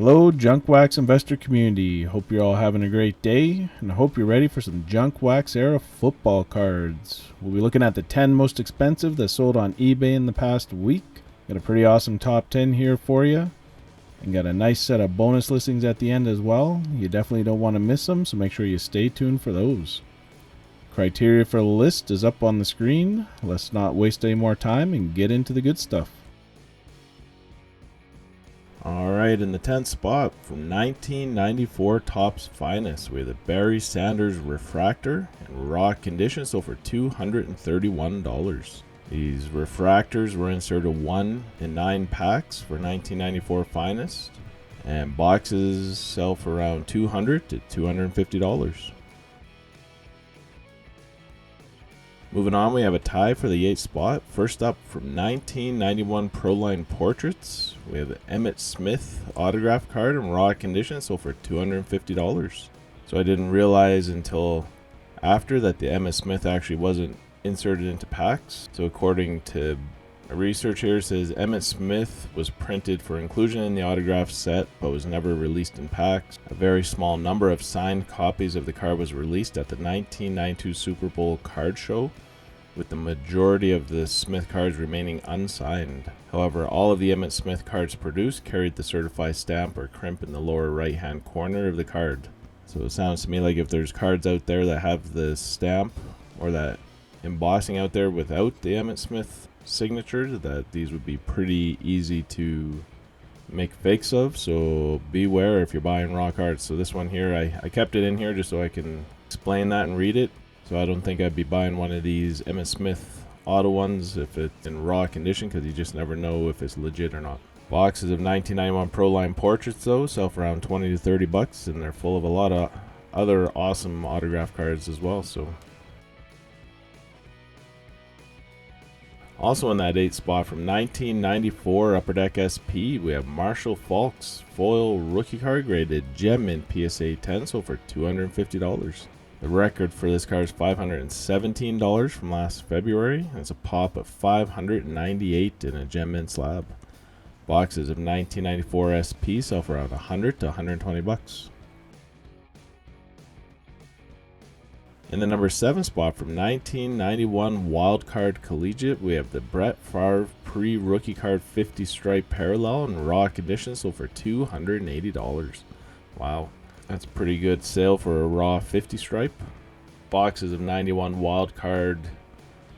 Hello, Junk Wax investor community. Hope you're all having a great day, and I hope you're ready for some Junk Wax era football cards. We'll be looking at the 10 most expensive that sold on eBay in the past week. Got a pretty awesome top 10 here for you, and got a nice set of bonus listings at the end as well. You definitely don't want to miss them, so make sure you stay tuned for those. Criteria for the list is up on the screen. Let's not waste any more time and get into the good stuff. Alright, in the 10th spot, from 1994 Topps Finest, we have the Barry Sanders Refractor in raw condition, sold for $231. These refractors were inserted 1 in 9 packs for 1994 Finest, and boxes sell for around $200 to $250. Moving on, we have a tie for the 8th spot. First up, from 1991 Proline Portraits, we have the Emmitt Smith autograph card in raw condition, sold for $250. So I didn't realize until after that the Emmitt Smith actually wasn't inserted into packs. So according to research here, it says Emmitt Smith was printed for inclusion in the autograph set but was never released in packs. A very small number of signed copies of the card was released at the 1992 Super Bowl card show, with the majority of the Smith cards remaining unsigned. However, all of the Emmitt Smith cards produced carried the certified stamp or crimp in the lower right hand corner of the card. So it sounds to me like if there's cards out there that have the stamp or that embossing out there without the Emmitt Smith signature, that these would be pretty easy to make fakes of, so beware if you're buying raw cards. So this one here, I kept it in here just so I can explain that and read it. So I don't think I'd be buying one of these Emmitt Smith auto ones if it's in raw condition, because you just never know if it's legit or not. Boxes of 1991 Proline Portraits though sell for around $20 to $30, and they're full of a lot of other awesome autograph cards as well. So also in that 8th spot, from 1994 Upper Deck SP, we have Marshall Faulk's foil rookie card graded gem mint PSA 10, sold for $250. The record for this card is $517 from last February, and it's a pop of $598 in a gem mint slab. Boxes of 1994 SP sell for around $100 to $120. In the number 7 spot, from 1991 Wildcard Collegiate, we have the Brett Favre pre-rookie card 50 stripe parallel in raw condition, sold for $280. Wow, that's a pretty good sale for a raw 50 stripe. Boxes of 91 Wildcard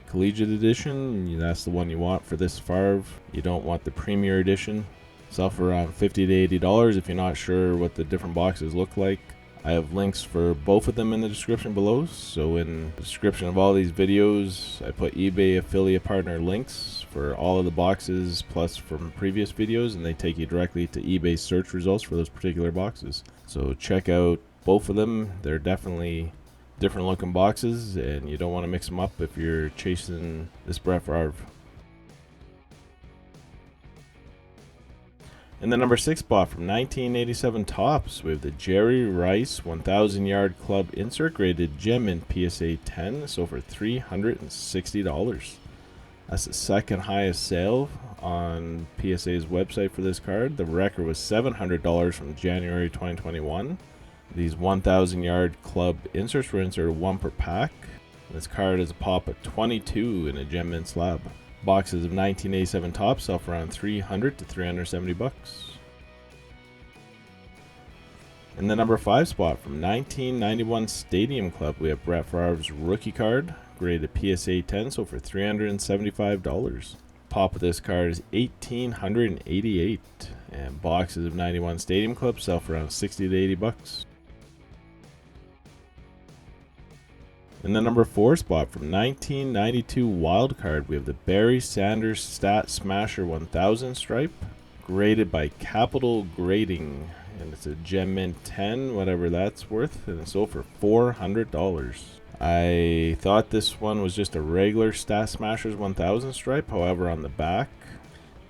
Collegiate edition, that's the one you want for this Favre. You don't want the Premier edition. Sell for around $50 to $80 if you're not sure what the different boxes look like. I have links for both of them in the description below. So in the description of all these videos, I put eBay affiliate partner links for all of the boxes plus from previous videos, and they take you directly to eBay search results for those particular boxes. So check out both of them. They're definitely different looking boxes, and you don't want to mix them up if you're chasing this Brett Favre. In the number 6 spot, from 1987 Topps, we have the Jerry Rice 1000 Yard Club insert graded gem in PSA 10, sold for $360. That's the second highest sale on PSA's website for this card. The record was $700 from January 2021. These 1000 Yard Club inserts were inserted 1 per pack. This card is a pop of 22 in a gem mint slab. Boxes of 1987 Topps sell for around $300 to $370. In the number 5 spot, from 1991 Stadium Club, we have Brett Favre's rookie card, graded PSA 10, sold for $375. Pop of this card is $1,888, and boxes of 91 Stadium Club sell for around $60 to $80. In the number 4 spot, from 1992 Wildcard, we have the Barry Sanders Stat Smasher 1000 stripe, graded by Capital Grading, and it's a gem mint 10, whatever that's worth, and it's sold for $400. I thought this one was just a regular Stat Smashers 1000 stripe. However, on the back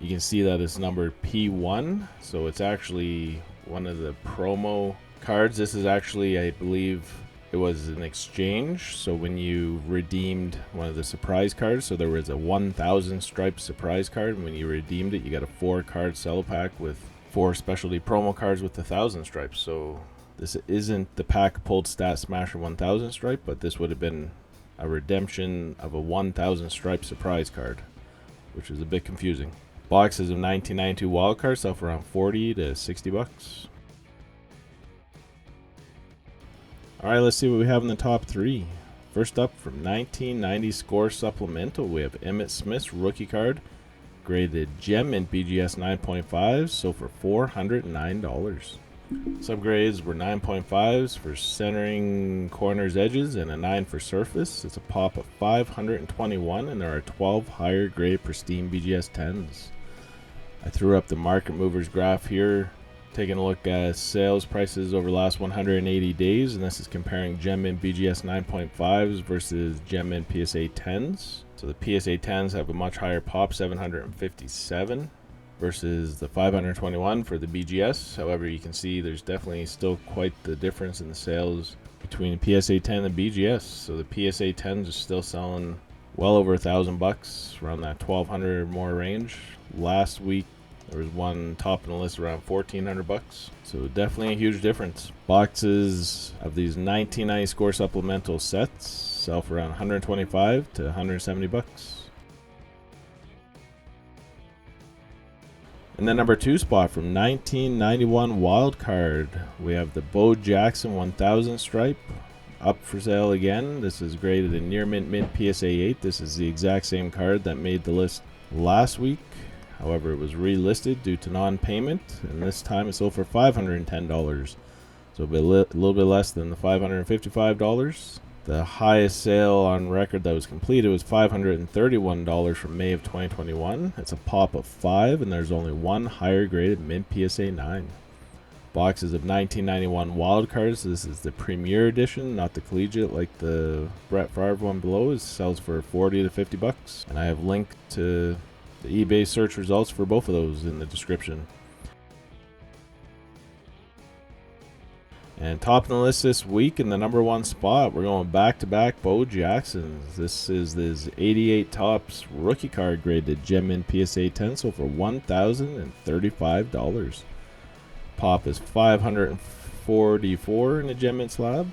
you can see that it's numbered P1, so it's actually one of the promo cards. This is actually, I believe, it was an exchange, so when you redeemed one of the surprise cards, so there was a 1000 stripe surprise card, and when you redeemed it, you got a 4-card cello pack with 4 specialty promo cards with 1,000 stripes. So this isn't the pack pulled Stat Smasher 1000 stripe, but this would have been a redemption of a 1000 stripe surprise card, which is a bit confusing. Boxes of 1992 wild cards sell for around 40 to 60 bucks. Alright, let's see what we have in the top 3. First up, from 1990 Score Supplemental, we have Emmitt Smith's rookie card, graded gem in BGS 9.5, sold for $409. Subgrades were 9.5s for centering, corners, edges, and a 9 for surface. It's a pop of 521, and there are 12 higher grade pristine BGS 10s. I threw up the market movers graph here, taking a look at sales prices over the last 180 days, and this is comparing gem in BGS 9.5s versus gem in PSA 10s. So the PSA 10s have a much higher pop, 757, versus the 521 for the BGS. However, you can see there's definitely still quite the difference in the sales between the PSA 10 and BGS. So the PSA 10s are still selling well over $1,000, around that 1,200 or more range. Last week there was one topping the list around 1,400 bucks. So definitely a huge difference. Boxes of these 1990 Score Supplemental Sets sell for around 125 to 170 bucks. In the number 2 spot, from 1991 wild card, we have the Bo Jackson 1000 stripe, up for sale again. This is graded in near mint PSA 8. This is the exact same card that made the list last week. However, it was relisted due to non-payment, and this time it sold for $510. So a little bit less than the $555. The highest sale on record that was completed was $531 from May of 2021. It's a pop of 5, and there's only one higher graded mint PSA 9. Boxes of 1991 wild cards. This is the Premier Edition, not the Collegiate like the Brett Favre one below. It sells for 40 to 50 bucks, and I have linked to the eBay search results for both of those in the description. And topping the list this week in the number 1 spot, we're going back-to-back Bo Jacksons. This is this 88 Topps rookie card graded gem in PSA 10, sold for $1,035. Pop is 544 in the gem mint slab.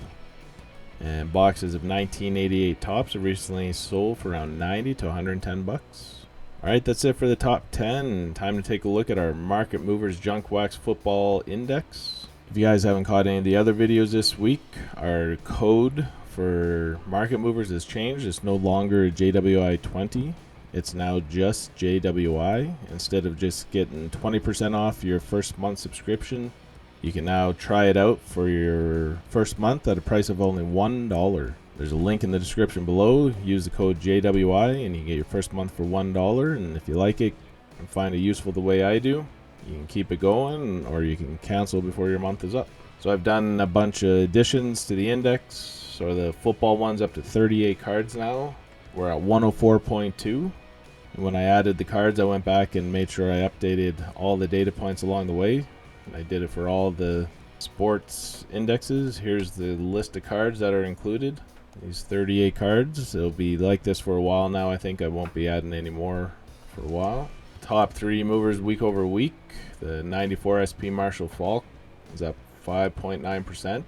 And boxes of 1988 Topps have recently sold for around 90 to 110 bucks. Alright, that's it for the top 10. Time to take a look at our Market Movers Junk Wax Football Index. If you guys haven't caught any of the other videos this week, our code for Market Movers has changed. It's no longer JWI20. It's now just JWI. Instead of just getting 20% off your first month subscription, you can now try it out for your first month at a price of only $1. There's a link in the description below. Use the code JWI and you get your first month for $1. And if you like it and find it useful the way I do, you can keep it going, or you can cancel before your month is up. So I've done a bunch of additions to the index. So the football one's up to 38 cards now. We're at 104.2. And when I added the cards, I went back and made sure I updated all the data points along the way. And I did it for all the sports indexes. Here's the list of cards that are included. These 38 cards. It'll be like this for a while now. I think I won't be adding any more for a while. Top 3 movers week over week. The 94 SP Marshall Falk is up 5.9%.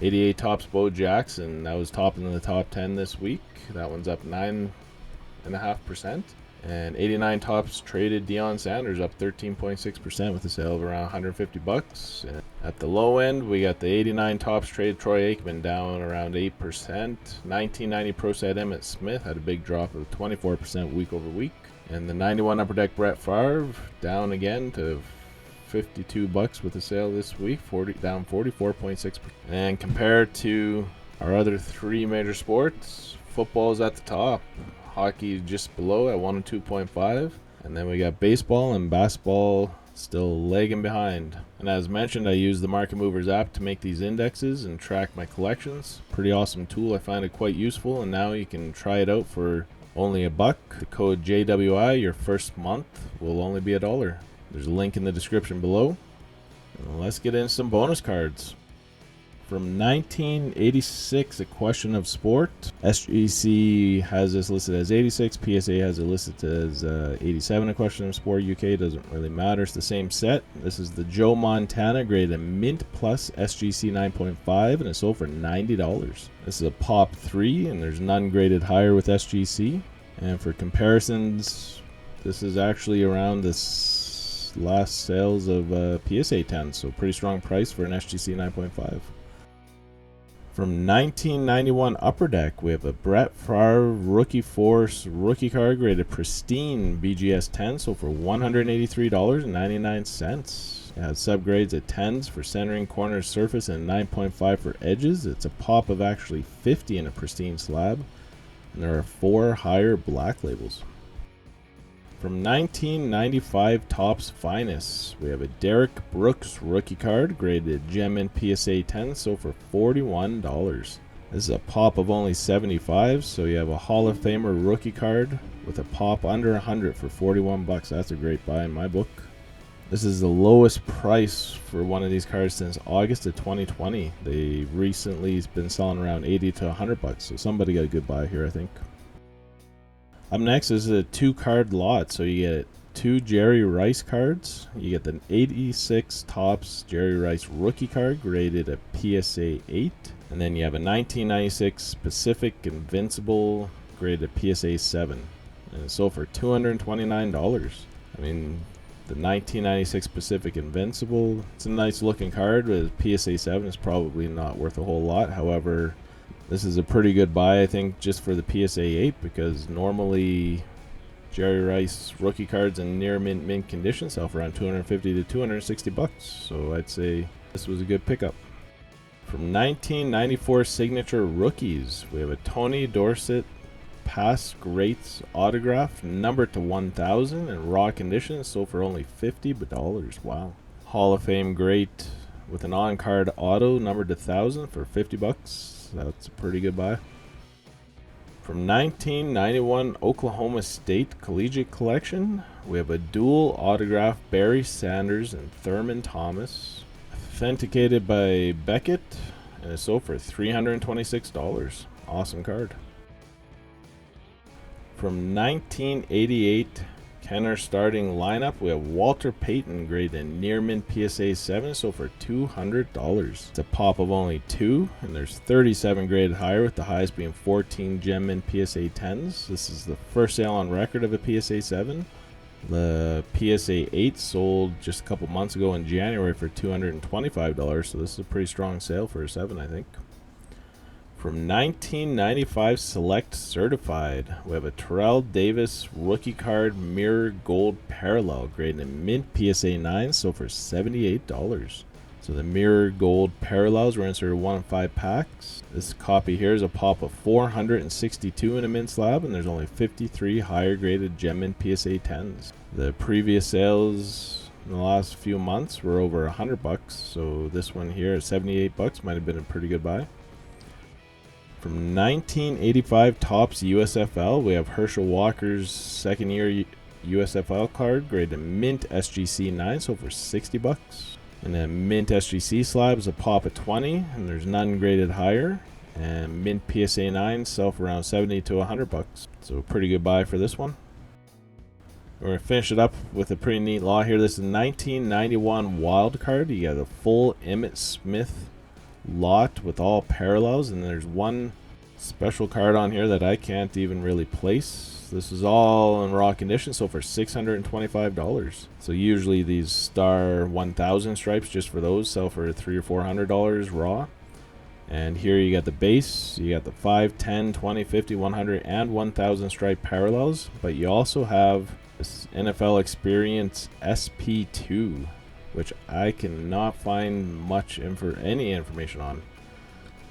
88 Topps Bo Jackson, that was topping in the top 10 this week. That one's up 9.5%. And 89 Topps traded Deion Sanders up 13.6% with a sale of around 150 bucks. And at the low end, we got the 89 Topps traded Troy Aikman down around 8%. 1990 Pro Set Emmitt Smith had a big drop of 24% week over week. And the 91 Upper Deck Brett Favre down again to 52 bucks with a sale this week, down 44.6%. And compared to our other 3 major sports, football is at the top. Hockey just below at 102.5, and then we got baseball and basketball still lagging behind. And as mentioned, I use the Market Movers app to make these indexes and track my collections. Pretty awesome tool. I find it quite useful, and now you can try it out for only $1. The code JWI, your first month will only be $1. There's a link in the description below. And let's get into some bonus cards. From 1986, A Question of Sport. SGC has this listed as 86. PSA has it listed as 87. A Question of Sport. UK doesn't really matter. It's the same set. This is the Joe Montana graded Mint Plus SGC 9.5, and it sold for $90. This is a Pop 3, and there's none graded higher with SGC. And for comparisons, this is actually around this last sales of PSA 10, so pretty strong price for an SGC 9.5. From 1991 Upper Deck, we have a Brett Favre Rookie Force rookie card graded pristine BGS 10, so for $183.99. It has subgrades at 10s for centering, corner, surface, and 9.5 for edges. It's a pop of actually 50 in a pristine slab, and there are 4 higher black labels. From 1995 Topps Finest, we have a Derrick Brooks rookie card graded Gem and PSA 10, so for $41. This is a pop of only 75, so you have a Hall of Famer rookie card with a pop under 100 for $41. That's a great buy in my book. This is the lowest price for one of these cards since August of 2020. They recently been selling around 80 to 100 bucks, so somebody got a good buy here, I think. Up next is a 2-card lot, so you get 2 Jerry Rice cards. You get the 86 Topps Jerry Rice rookie card graded a PSA 8, and then you have a 1996 Pacific Invincible graded PSA 7, and it sold for $229. I mean, the 1996 Pacific Invincible, it's a nice looking card, but PSA 7 is probably not worth a whole lot. However, this is a pretty good buy, I think, just for the PSA 8, because normally Jerry Rice rookie cards in near mint condition sell for around 250 to 260 bucks. So I'd say this was a good pickup. From 1994 Signature Rookies, we have a Tony Dorsett Past Greats autograph, numbered to 1,000 in raw condition, sold for only $50. Wow. Hall of Fame great with an on-card auto, numbered to 1,000 for $50. That's a pretty good buy. From 1991 Oklahoma State Collegiate Collection, we have a dual autograph Barry Sanders and Thurman Thomas, authenticated by Beckett, and it's sold for $326. Awesome card. From 1988 Kenner starting lineup, we have Walter Payton graded near mint PSA 7, so for $200. It's a pop of only 2, and there's 37 graded higher, with the highest being 14 gem mint PSA 10s. This is the first sale on record of a PSA 7. The PSA 8 sold just a couple months ago in January for $225, so this is a pretty strong sale for a 7, I think. From 1995 Select Certified, we have a Terrell Davis rookie card mirror gold parallel graded in mint PSA 9, so for $78. So the mirror gold parallels were inserted 1 in 5 packs. This copy here is a pop of 462 in a mint slab, and there's only 53 higher graded gem mint PSA 10s. The previous sales in the last few months were over $100, so this one here at $78 might have been a pretty good buy. From 1985 Topps USFL, we have Herschel Walker's second year USFL card graded mint SGC 9, so for $60. And then mint SGC slab is a pop of 20, and there's none graded higher. And mint PSA 9 sell for around 70 to $100. So a pretty good buy for this one. We're going to finish it up with a pretty neat lot here. This is 1991 wild card. You got a full Emmitt Smith lot with all parallels, and there's one special card on here that I can't even really place. This is all in raw condition, so for $625. So usually these Star 1000 stripes, just for those, sell for $300 or $400 raw. And here you got the base, you got the 5, 10, 20, 50, 100, and 1000 stripe parallels, but you also have this NFL Experience SP2, which I cannot find much any information on.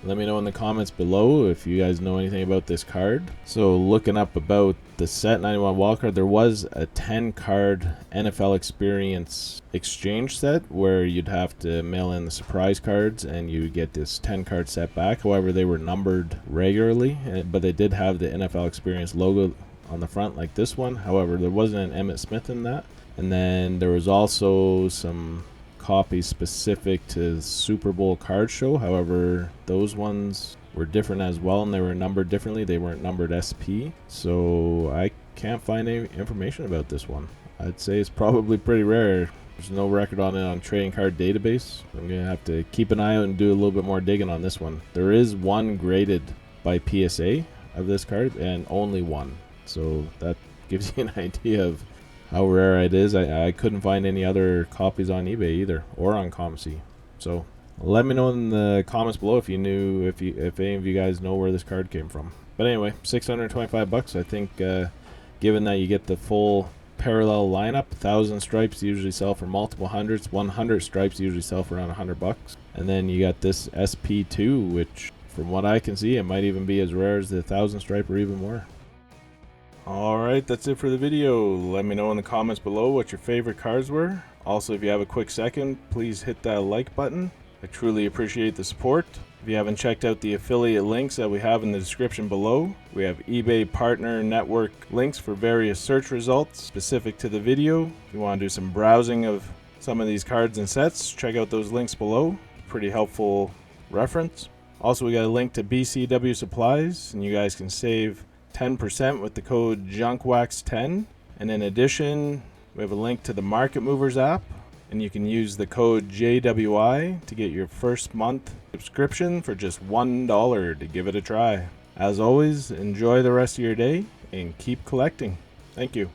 Let me know in the comments below if you guys know anything about this card. So looking up about the set 91 wild card, there was a 10 card NFL Experience exchange set where you'd have to mail in the surprise cards and you get this 10 card set back. However, they were numbered regularly, but they did have the NFL Experience logo on the front like this one. However, there wasn't an Emmitt Smith in that. And then there was also some copies specific to Super Bowl card show. However, those ones were different as well, and they were numbered differently. They weren't numbered SP, so I can't find any information about this one. I'd say it's probably pretty rare. There's no record on it on Trading Card Database. I'm going to have to keep an eye out and do a little bit more digging on this one. There is one graded by PSA of this card, and only one. So that gives you an idea of how rare it is. I couldn't find any other copies on eBay either, or on ComC. So let me know in the comments below if you knew, if any of you guys know where this card came from. But anyway, $625. I think given that you get the full parallel lineup, 1,000 stripes usually sell for multiple hundreds. 100 stripes usually sell for around $100. And then you got this SP2, which from what I can see, it might even be as rare as the 1,000 stripe or even more. Alright, that's it for the video. Let me know in the comments below what your favorite cards were. Also, if you have a quick second, please hit that like button. I truly appreciate the support. If you haven't checked out the affiliate links that we have in the description below, we have eBay partner network links for various search results specific to the video. If you want to do some browsing of some of these cards and sets, check out those links below. Pretty helpful reference. Also, we got a link to BCW supplies, and you guys can save 10% with the code JUNKWAX10. And in addition, we have a link to the Market Movers app, and you can use the code JWI to get your first month subscription for just $1 to give it a try. As always, enjoy the rest of your day and keep collecting. Thank you.